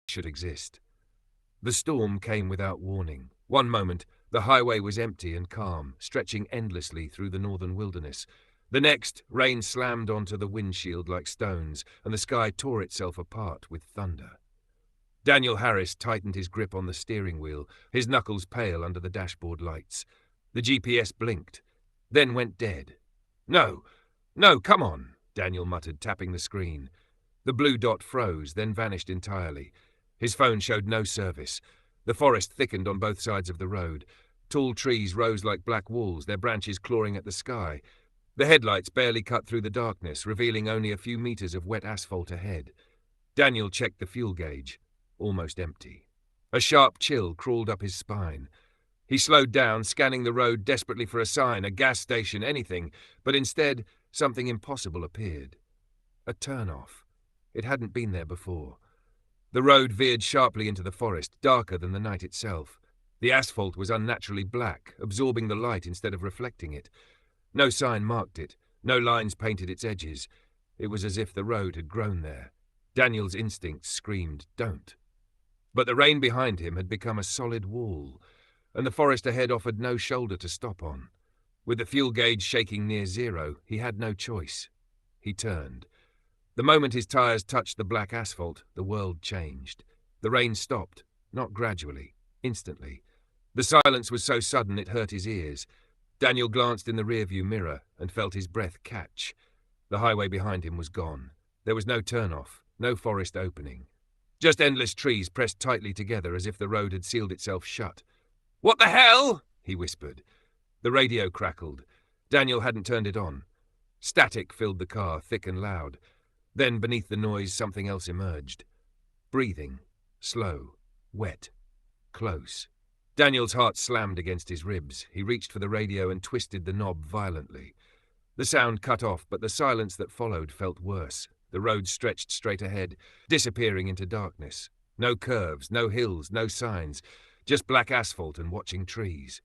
should exist. The storm came without warning. One moment, the highway was empty and calm, stretching endlessly through the northern wilderness. The next, rain slammed onto the windshield like stones, and the sky tore itself apart with thunder. Daniel Harris tightened his grip on the steering wheel, his knuckles pale under the dashboard lights. The GPS blinked, then went dead. No, come on, Daniel muttered, tapping the screen. The blue dot froze, then vanished entirely. His phone showed no service. The forest thickened on both sides of the road. Tall trees rose like black walls, their branches clawing at the sky. The headlights barely cut through the darkness, revealing only a few meters of wet asphalt ahead. Daniel checked the fuel gauge. Almost empty. A sharp chill crawled up his spine. He slowed down, scanning the road desperately for a sign, a gas station, anything, but instead something impossible appeared. A turnoff. It hadn't been there before. The road veered sharply into the forest, darker than the night itself. The asphalt was unnaturally black, absorbing the light instead of reflecting it. No sign marked it. No lines painted its edges. It was as if the road had grown there. Daniel's instincts screamed, "Don't." But the rain behind him had become a solid wall, and the forest ahead offered no shoulder to stop on. With the fuel gauge shaking near zero, he had no choice. He turned. The moment his tires touched the black asphalt, the world changed. The rain stopped, not gradually, instantly. The silence was so sudden it hurt his ears. Daniel glanced in the rearview mirror and felt his breath catch. The highway behind him was gone. There was no turnoff, no forest opening. Just endless trees pressed tightly together as if the road had sealed itself shut. "What the hell?" he whispered. The radio crackled. Daniel hadn't turned it on. Static filled the car, thick and loud. Then, beneath the noise, something else emerged. Breathing. Slow. Wet. Close. Daniel's heart slammed against his ribs. He reached for the radio and twisted the knob violently. The sound cut off, but the silence that followed felt worse. The road stretched straight ahead, disappearing into darkness. No curves, no hills, no signs, just black asphalt and watching trees.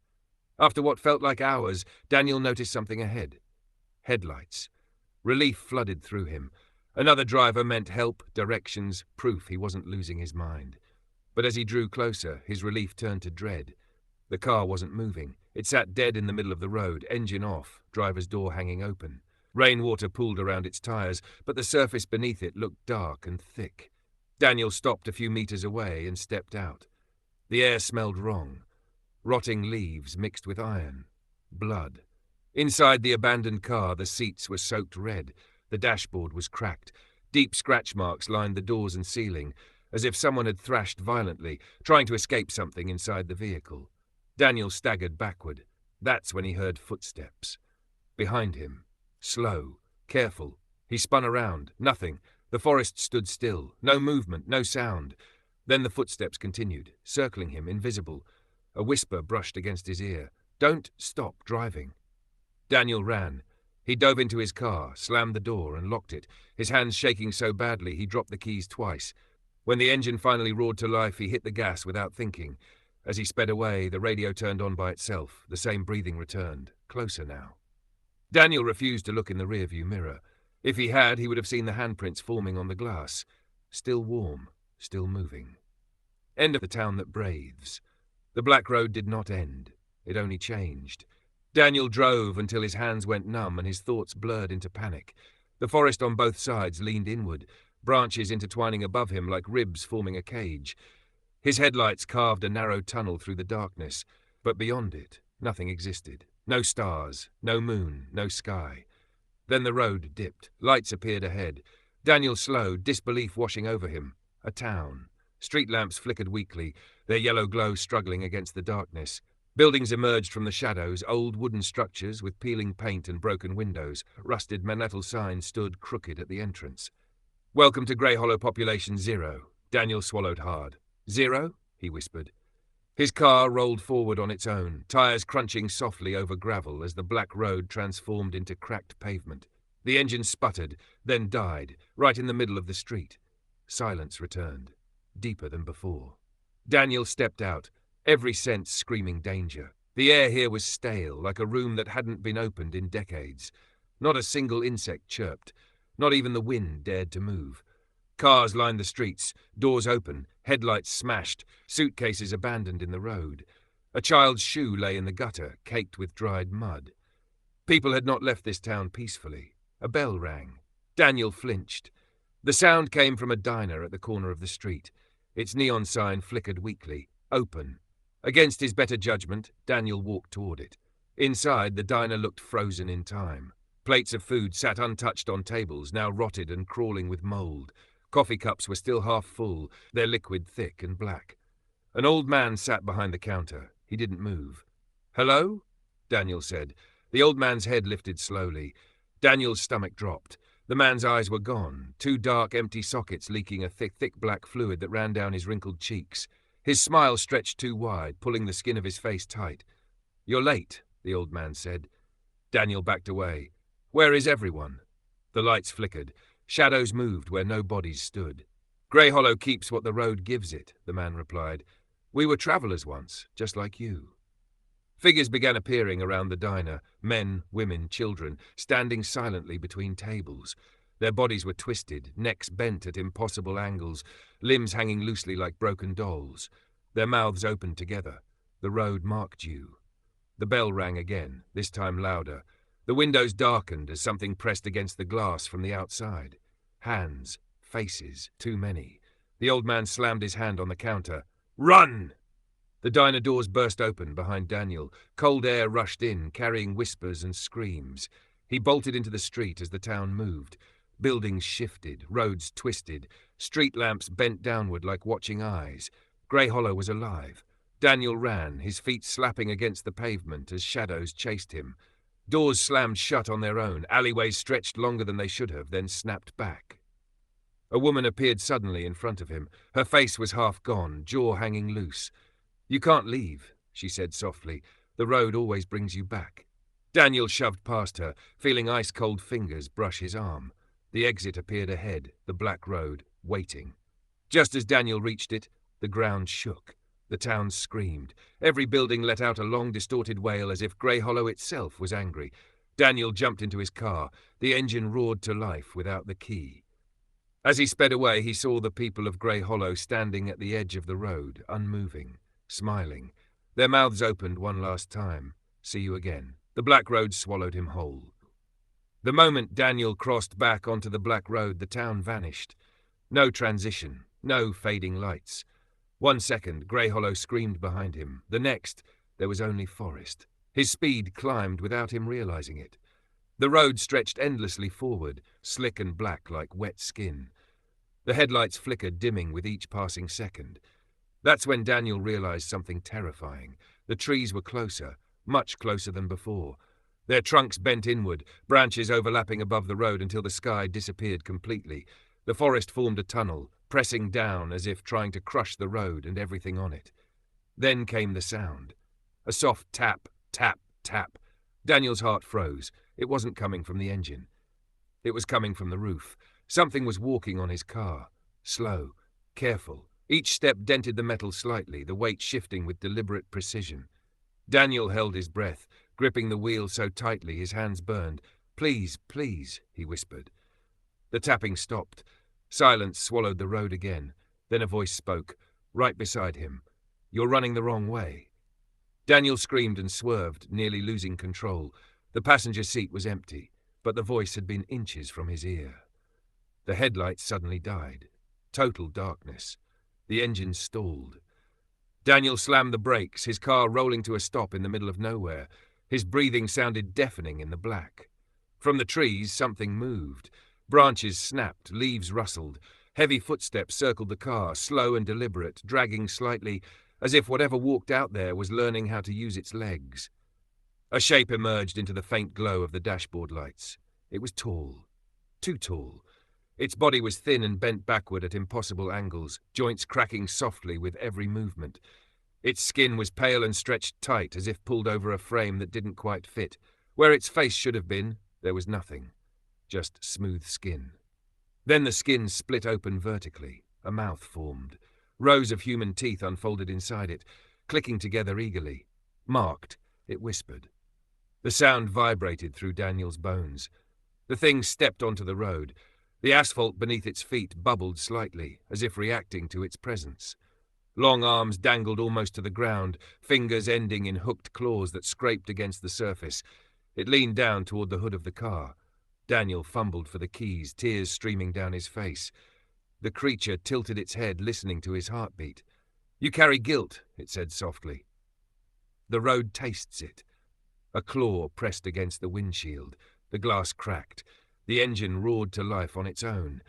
After what felt like hours, Daniel noticed something ahead. Headlights. Relief flooded through him. Another driver meant help, directions, proof he wasn't losing his mind. But as he drew closer, his relief turned to dread. The car wasn't moving. It sat dead in the middle of the road, engine off, driver's door hanging open. Rainwater pooled around its tires, but the surface beneath it looked dark and thick. Daniel stopped a few meters away and stepped out. The air smelled wrong. Rotting leaves mixed with iron. Blood. Inside the abandoned car, the seats were soaked red. The dashboard was cracked. Deep scratch marks lined the doors and ceiling, as if someone had thrashed violently, trying to escape something inside the vehicle. Daniel staggered backward. That's when he heard footsteps. Behind him. Slow. Careful. He spun around. Nothing. The forest stood still. No movement, no sound. Then the footsteps continued, circling him, invisible. A whisper brushed against his ear. "Don't stop driving." Daniel ran. He dove into his car, slammed the door, and locked it, his hands shaking so badly he dropped the keys twice. When the engine finally roared to life, he hit the gas without thinking. As he sped away, the radio turned on by itself. The same breathing returned, closer now. Daniel refused to look in the rearview mirror. If he had, he would have seen the handprints forming on the glass. Still warm, still moving. End of the town that breathes. The black road did not end. It only changed. Daniel drove until his hands went numb and his thoughts blurred into panic. The forest on both sides leaned inward, branches intertwining above him like ribs forming a cage. His headlights carved a narrow tunnel through the darkness, but beyond it, nothing existed. No stars, no moon, no sky. Then the road dipped. Lights appeared ahead. Daniel slowed, disbelief washing over him. A town. Street lamps flickered weakly, their yellow glow struggling against the darkness. Buildings emerged from the shadows, old wooden structures with peeling paint and broken windows. Rusted metal signs stood crooked at the entrance. "Welcome to Grey Hollow Population Zero." Daniel swallowed hard. "Zero?" he whispered. His car rolled forward on its own, tires crunching softly over gravel as the black road transformed into cracked pavement. The engine sputtered, then died, right in the middle of the street. Silence returned, deeper than before. Daniel stepped out, every sense screaming danger. The air here was stale, like a room that hadn't been opened in decades. Not a single insect chirped. Not even the wind dared to move. Cars lined the streets, doors open, headlights smashed, suitcases abandoned in the road. A child's shoe lay in the gutter, caked with dried mud. People had not left this town peacefully. A bell rang. Daniel flinched. The sound came from a diner at the corner of the street. Its neon sign flickered weakly. Open. Against his better judgment, Daniel walked toward it. Inside, the diner looked frozen in time. Plates of food sat untouched on tables, now rotted and crawling with mold. Coffee cups were still half full, their liquid thick and black. An old man sat behind the counter. He didn't move. "Hello?" Daniel said. The old man's head lifted slowly. Daniel's stomach dropped. The man's eyes were gone, two dark, empty sockets leaking a thick black fluid that ran down his wrinkled cheeks. His smile stretched too wide, pulling the skin of his face tight. "You're late," the old man said. Daniel backed away. "Where is everyone?" The lights flickered. Shadows moved where no bodies stood. "Grey Hollow keeps what the road gives it," the man replied. "We were travellers once, just like you." Figures began appearing around the diner, men, women, children, standing silently between tables. Their bodies were twisted, necks bent at impossible angles, limbs hanging loosely like broken dolls. Their mouths opened together. The road marked you. The bell rang again, this time louder. The windows darkened as something pressed against the glass from the outside. Hands, faces, too many. The old man slammed his hand on the counter. "Run!" The diner doors burst open behind Daniel. Cold air rushed in, carrying whispers and screams. He bolted into the street as the town moved. Buildings shifted, roads twisted, street lamps bent downward like watching eyes. Grey Hollow was alive. Daniel ran, his feet slapping against the pavement as shadows chased him. Doors slammed shut on their own, alleyways stretched longer than they should have, then snapped back. A woman appeared suddenly in front of him. Her face was half gone, jaw hanging loose. "You can't leave," she said softly. "The road always brings you back." Daniel shoved past her, feeling ice-cold fingers brush his arm. The exit appeared ahead, the black road, waiting. Just as Daniel reached it, the ground shook. The town screamed. Every building let out a long, distorted wail as if Grey Hollow itself was angry. Daniel jumped into his car. The engine roared to life without the key. As he sped away, he saw the people of Grey Hollow standing at the edge of the road, unmoving, smiling. Their mouths opened one last time. "See you again." The black road swallowed him whole. The moment Daniel crossed back onto the black road, the town vanished. No transition, no fading lights. 1 second, Grey Hollow screamed behind him. The next, there was only forest. His speed climbed without him realizing it. The road stretched endlessly forward, slick and black like wet skin. The headlights flickered, dimming with each passing second. That's when Daniel realized something terrifying. The trees were closer, much closer than before. Their trunks bent inward, branches overlapping above the road until the sky disappeared completely. The forest formed a tunnel, pressing down as if trying to crush the road and everything on it. Then came the sound. A soft tap, tap, tap. Daniel's heart froze. It wasn't coming from the engine. It was coming from the roof. Something was walking on his car. Slow, careful. Each step dented the metal slightly, the weight shifting with deliberate precision. Daniel held his breath, gripping the wheel so tightly his hands burned. "Please, please," he whispered. The tapping stopped. Silence swallowed the road again. Then a voice spoke, right beside him. "You're running the wrong way." Daniel screamed and swerved, nearly losing control. The passenger seat was empty, but the voice had been inches from his ear. The headlights suddenly died. Total darkness. The engine stalled. Daniel slammed the brakes, his car rolling to a stop in the middle of nowhere. His breathing sounded deafening in the black. From the trees, something moved. Branches snapped, leaves rustled. Heavy footsteps circled the car, slow and deliberate, dragging slightly, as if whatever walked out there was learning how to use its legs. A shape emerged into the faint glow of the dashboard lights. It was tall. Too tall. Its body was thin and bent backward at impossible angles, joints cracking softly with every movement. Its skin was pale and stretched tight, as if pulled over a frame that didn't quite fit. Where its face should have been, there was nothing. Just smooth skin. Then the skin split open vertically. A mouth formed. Rows of human teeth unfolded inside it, clicking together eagerly. "Marked," it whispered. The sound vibrated through Daniel's bones. The thing stepped onto the road. The asphalt beneath its feet bubbled slightly, as if reacting to its presence. Long arms dangled almost to the ground, fingers ending in hooked claws that scraped against the surface. It leaned down toward the hood of the car. Daniel fumbled for the keys, tears streaming down his face. The creature tilted its head, listening to his heartbeat. "You carry guilt," it said softly. "The road tastes it." A claw pressed against the windshield. The glass cracked. The engine roared to life on its own.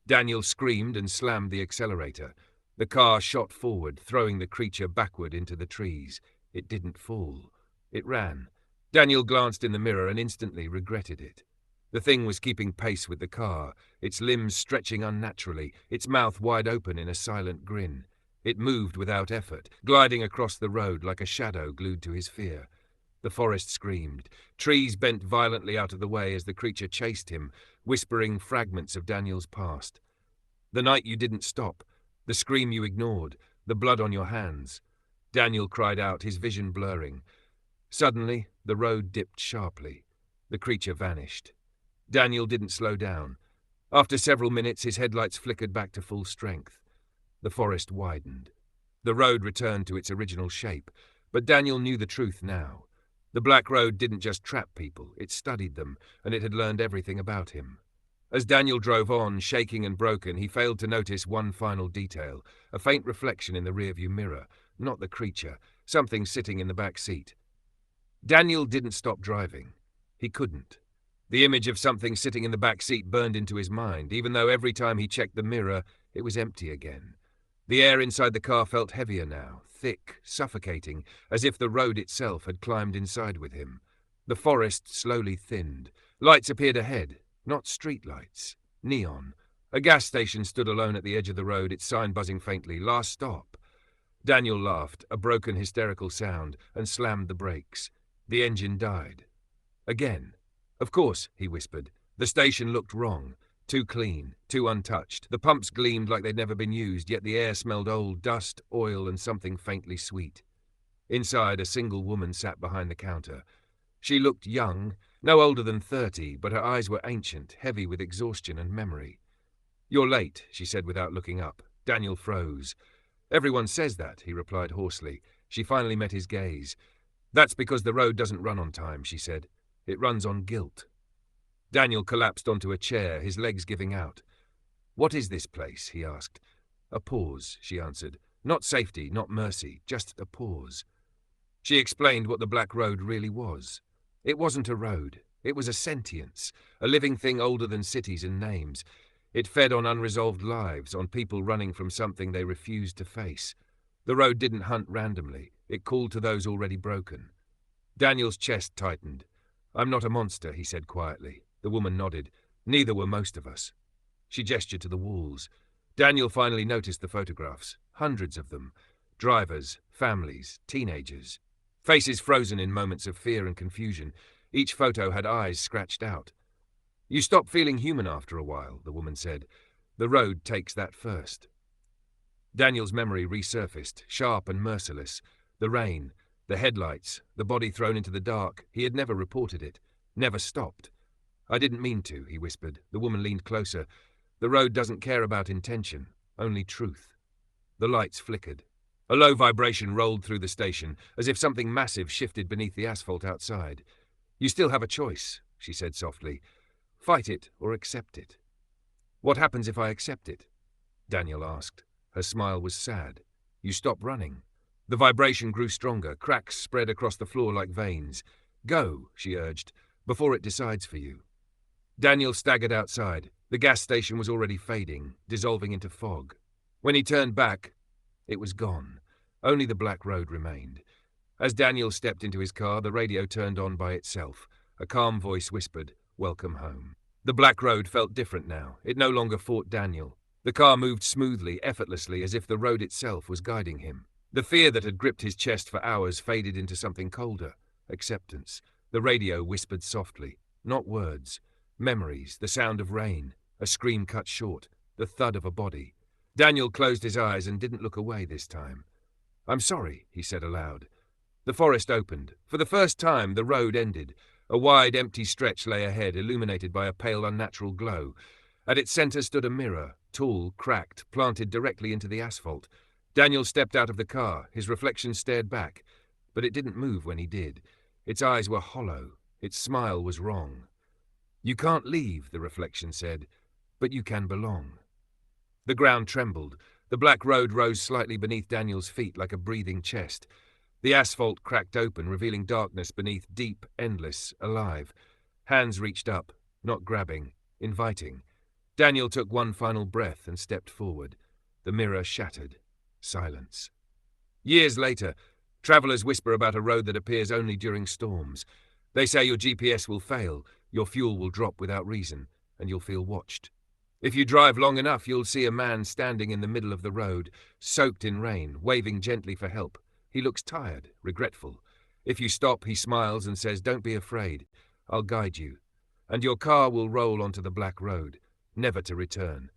Daniel screamed and slammed the accelerator. The car shot forward, throwing the creature backward into the trees. It didn't fall. It ran. Daniel glanced in the mirror and instantly regretted it. The thing was keeping pace with the car, its limbs stretching unnaturally, its mouth wide open in a silent grin. It moved without effort, gliding across the road like a shadow glued to his fear. The forest screamed. Trees bent violently out of the way as the creature chased him, whispering fragments of Daniel's past. The night you didn't stop, the scream you ignored, the blood on your hands. Daniel cried out, his vision blurring. Suddenly, the road dipped sharply. The creature vanished. Daniel didn't slow down. After several minutes, his headlights flickered back to full strength. The forest widened. The road returned to its original shape, but Daniel knew the truth now. The Black Road didn't just trap people, it studied them, and it had learned everything about him. As Daniel drove on, shaking and broken, he failed to notice one final detail, a faint reflection in the rearview mirror, not the creature, something sitting in the back seat. Daniel didn't stop driving. He couldn't. The image of something sitting in the back seat burned into his mind, even though every time he checked the mirror, it was empty again. The air inside the car felt heavier now, thick, suffocating, as if the road itself had climbed inside with him. The forest slowly thinned. Lights appeared ahead, not street lights, neon. A gas station stood alone at the edge of the road, its sign buzzing faintly, "Last stop." Daniel laughed, a broken, hysterical sound, and slammed the brakes. The engine died. Again. "Of course," he whispered. The station looked wrong. Too clean, too untouched. The pumps gleamed like they'd never been used, yet the air smelled old, dust, oil, and something faintly sweet. Inside, a single woman sat behind the counter. She looked young, no older than 30, but her eyes were ancient, heavy with exhaustion and memory. "You're late," she said without looking up. Daniel froze. "Everyone says that," he replied hoarsely. She finally met his gaze. "That's because the road doesn't run on time," she said. "It runs on guilt." Daniel collapsed onto a chair, his legs giving out. "What is this place?" he asked. "A pause," she answered. "Not safety, not mercy, just a pause." She explained what the Black Road really was. It wasn't a road. It was a sentience, a living thing older than cities and names. It fed on unresolved lives, on people running from something they refused to face. The road didn't hunt randomly. It called to those already broken. Daniel's chest tightened. "I'm not a monster," he said quietly. The woman nodded. "Neither were most of us." She gestured to the walls. Daniel finally noticed the photographs. Hundreds of them. Drivers, families, teenagers. Faces frozen in moments of fear and confusion. Each photo had eyes scratched out. "You stop feeling human after a while," the woman said. "The road takes that first." Daniel's memory resurfaced, sharp and merciless. The rain, the headlights, the body thrown into the dark. He had never reported it. Never stopped. "I didn't mean to," he whispered. The woman leaned closer. "The road doesn't care about intention, only truth." The lights flickered. A low vibration rolled through the station, as if something massive shifted beneath the asphalt outside. "You still have a choice," she said softly. "Fight it or accept it." "What happens if I accept it?" Daniel asked. Her smile was sad. "You stop running." The vibration grew stronger. Cracks spread across the floor like veins. "Go," she urged, "before it decides for you." Daniel staggered outside. The gas station was already fading, dissolving into fog. When he turned back, it was gone. Only the Black Road remained. As Daniel stepped into his car, the radio turned on by itself. A calm voice whispered, "Welcome home." The Black Road felt different now. It no longer fought Daniel. The car moved smoothly, effortlessly, as if the road itself was guiding him. The fear that had gripped his chest for hours faded into something colder. Acceptance. The radio whispered softly. Not words. Memories, the sound of rain, a scream cut short, the thud of a body. Daniel closed his eyes and didn't look away this time. "I'm sorry," he said aloud. The forest opened. For the first time, the road ended. A wide, empty stretch lay ahead, illuminated by a pale, unnatural glow. At its center stood a mirror, tall, cracked, planted directly into the asphalt. Daniel stepped out of the car. His reflection stared back, but it didn't move when he did. Its eyes were hollow. Its smile was wrong. "You can't leave," the reflection said, "but you can belong." The ground trembled. The black road rose slightly beneath Daniel's feet like a breathing chest. The asphalt cracked open, revealing darkness beneath, deep, endless, alive. Hands reached up, not grabbing, inviting. Daniel took one final breath and stepped forward. The mirror shattered. Silence. Years later, travelers whisper about a road that appears only during storms. They say your GPS will fail, your fuel will drop without reason, and you'll feel watched. If you drive long enough, you'll see a man standing in the middle of the road, soaked in rain, waving gently for help. He looks tired, regretful. If you stop, he smiles and says, "Don't be afraid. I'll guide you." And your car will roll onto the black road, never to return,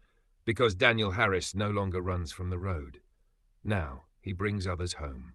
because Daniel Harris no longer runs from the road. Now he brings others home.